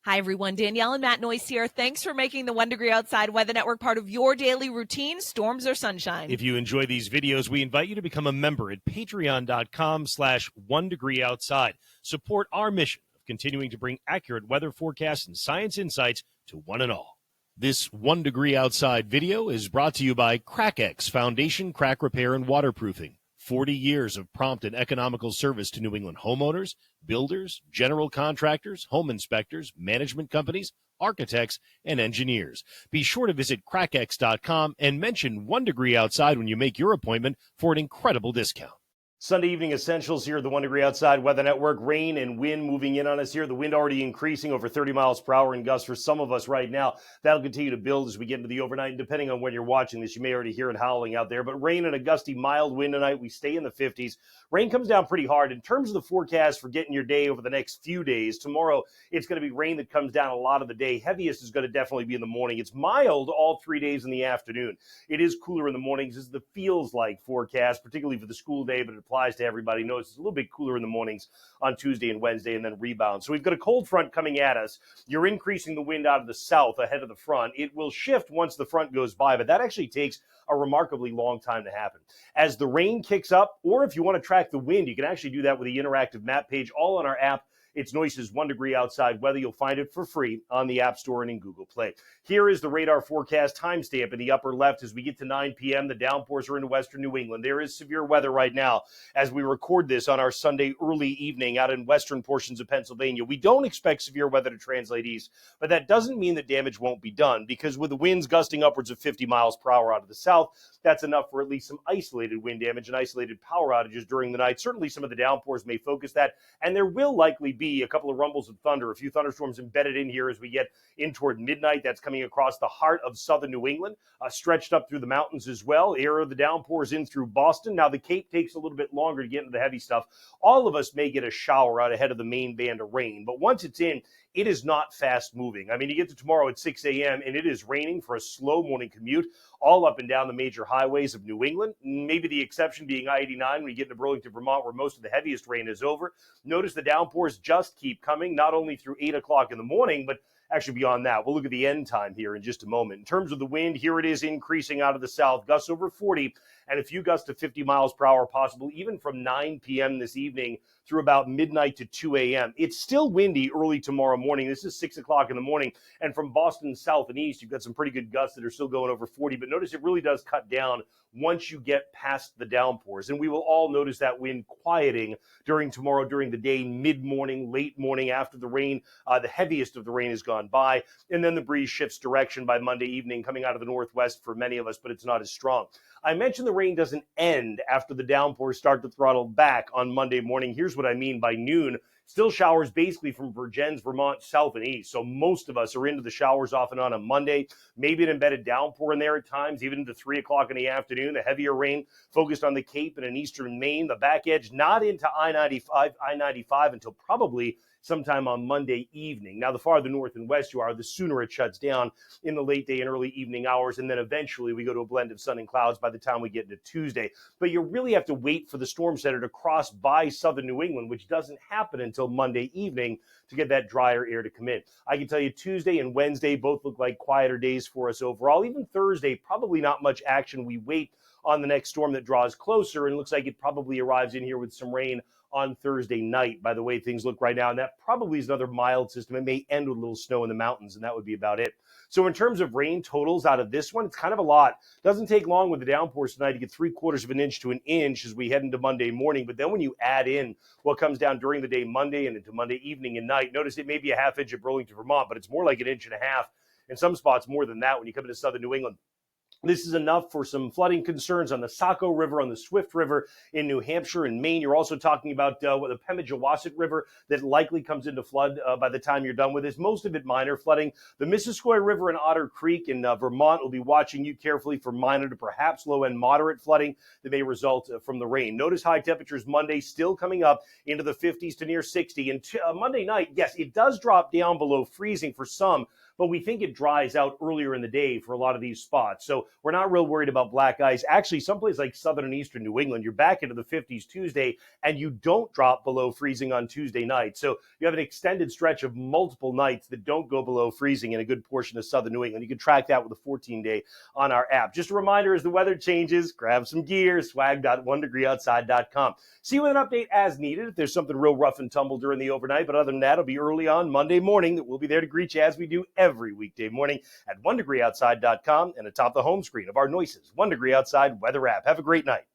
Hi, everyone. Danielle and Matt Noyes here. Thanks for making the 1 Degree Outside Weather Network part of your daily routine, storms or sunshine. If you enjoy these videos, we invite you to become a member at patreon.com/1 Degree Outside. Support our mission of continuing to bring accurate weather forecasts and science insights to one and all. This 1 Degree Outside video is brought to you by CrackX Foundation Crack Repair and Waterproofing. 40 years of prompt and economical service to New England homeowners, builders, general contractors, home inspectors, management companies, architects, and engineers. Be sure to visit crackx.com and mention 1 Degree Outside when you make your appointment for an incredible discount. Sunday evening essentials here at the 1 Degree Outside Weather Network. Rain and wind moving in on us here. The wind already increasing over 30 miles per hour in gusts for some of us right now. That'll continue to build as we get into the overnight. And depending on when you're watching this, you may already hear it howling out there. But rain and a gusty, mild wind tonight. We stay in the 50s. Rain comes down pretty hard. In terms of the forecast for getting your day over the next few days, tomorrow it's going to be rain that comes down a lot of the day. Heaviest is going to definitely be in the morning. It's mild all 3 days in the afternoon. It is cooler in the mornings. This is the feels like forecast, particularly for the school day, but it applies to everybody. Notice it's a little bit cooler in the mornings on Tuesday and Wednesday and then rebound. So we've got a cold front coming at us. You're increasing the wind out of the south ahead of the front. It will shift once the front goes by, but that actually takes a remarkably long time to happen. As the rain kicks up, or if you want to track the wind, you can actually do that with the interactive map page, all on our app. It's Noyes' 1 Degree Outside Weather. You'll find it for free on the App Store and in Google Play. Here is the radar forecast timestamp in the upper left as we get to 9 p.m. The downpours are into western New England. There is severe weather right now as we record this on our Sunday early evening out in western portions of Pennsylvania. We don't expect severe weather to translate east, but that doesn't mean that damage won't be done, because with the winds gusting upwards of 50 miles per hour out of the south, that's enough for at least some isolated wind damage and isolated power outages during the night. Certainly some of the downpours may focus that, and there will likely be a couple of rumbles of thunder, a few thunderstorms embedded in here as we get in toward midnight. That's coming across the heart of southern New England, stretched up through the mountains as well. Area of the downpours in through Boston. Now the Cape takes a little bit longer to get into the heavy stuff. All of us may get a shower out ahead of the main band of rain, but once it's in, it is not fast moving. I mean, you get to tomorrow at 6 a.m. and it is raining for a slow morning commute all up and down the major highways of New England. Maybe the exception being I-89 when you get into Burlington, Vermont, where most of the heaviest rain is over. Notice the downpours just keep coming, not only through 8 o'clock in the morning, but actually beyond that. We'll look at the end time here in just a moment. In terms of the wind, here it is increasing out of the south, gusts over 40 and a few gusts to 50 miles per hour possible, even from 9 p.m. this evening through about midnight to 2 a.m. It's still windy early tomorrow morning. This is 6 o'clock in the morning. And from Boston south and east, you've got some pretty good gusts that are still going over 40. But notice it really does cut down once you get past the downpours. And we will all notice that wind quieting during tomorrow, during the day, mid-morning, late morning, after the rain. The heaviest of the rain has gone by. And then the breeze shifts direction by Monday evening, coming out of the northwest for many of us, but it's not as strong. I mentioned the rain doesn't end after the downpours start to throttle back on Monday morning. Here's what I mean by noon. Still showers basically from Vergennes, Vermont, south and east. So most of us are into the showers off and on Monday. Maybe an embedded downpour in there at times, even into 3 o'clock in the afternoon. The heavier rain focused on the Cape and in eastern Maine. The back edge not into I-95 until probably sometime on Monday evening. Now, the farther north and west you are, the sooner it shuts down in the late day and early evening hours. And then eventually we go to a blend of sun and clouds by the time we get into Tuesday. But you really have to wait for the storm center to cross by southern New England, which doesn't happen until Monday evening, to get that drier air to come in. I can tell you Tuesday and Wednesday both look like quieter days for us overall. Even Thursday, probably not much action. We wait on the next storm that draws closer, and it looks like it probably arrives in here with some rain on Thursday night, by the way things look right now. And that probably is another mild system. It may end with a little snow in the mountains, and that would be about it. So in terms of rain totals out of this one, it's kind of a lot. Doesn't take long with the downpours tonight to get 3/4 of an inch to an inch as we head into Monday morning. But then when you add in what comes down during the day Monday and into Monday evening and night, notice it may be a ½ inch at Burlington, Vermont, but it's more like 1.5 inches. In some spots more than that when you come into southern New England. This is enough for some flooding concerns on the Saco River, on the Swift River in New Hampshire and Maine. You're also talking about the Pemigewasset River that likely comes into flood by the time you're done with this. Most of it minor flooding. The Missisquoi River and Otter Creek in Vermont will be watching you carefully for minor to perhaps low and moderate flooding that may result from the rain. Notice high temperatures Monday still coming up into the 50s to near 60. And Monday night, yes, it does drop down below freezing for some, but we think it dries out earlier in the day for a lot of these spots. So we're not real worried about black ice. Actually, someplace like southern and eastern New England, you're back into the 50s Tuesday, and you don't drop below freezing on Tuesday night. So you have an extended stretch of multiple nights that don't go below freezing in a good portion of southern New England. You can track that with a 14-day on our app. Just a reminder, as the weather changes, grab some gear, swag.onedegreeoutside.com. See you with an update as needed if there's something real rough and tumble during the overnight. But other than that, it'll be early on Monday morning that we'll be there to greet you as we do every weekday morning at onedegreeoutside.com and atop the home screen of our Noyes 1 Degree Outside weather app. Have a great night.